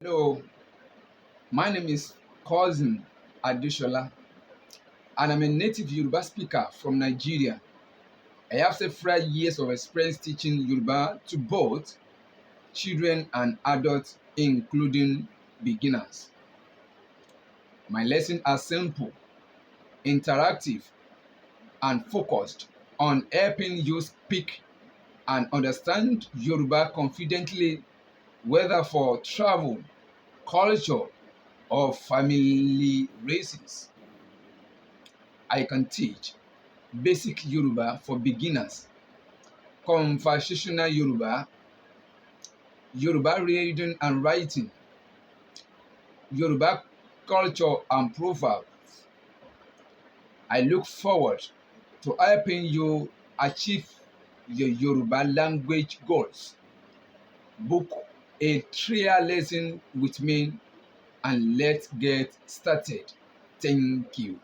Hello, my name is QOSIM ADESOLA, and I'm a native Yoruba speaker from Nigeria. I have several years of experience teaching Yoruba to both children and adults, including beginners. My lessons are simple, interactive, and focused on helping you speak and understand Yoruba confidently, whether for travel, culture, or family reasons. I can teach basic Yoruba for beginners, conversational Yoruba, Yoruba reading and writing, Yoruba culture and proverbs. I look forward to helping you achieve your Yoruba language goals. Book a trial lesson with me and let's get started. Thank you.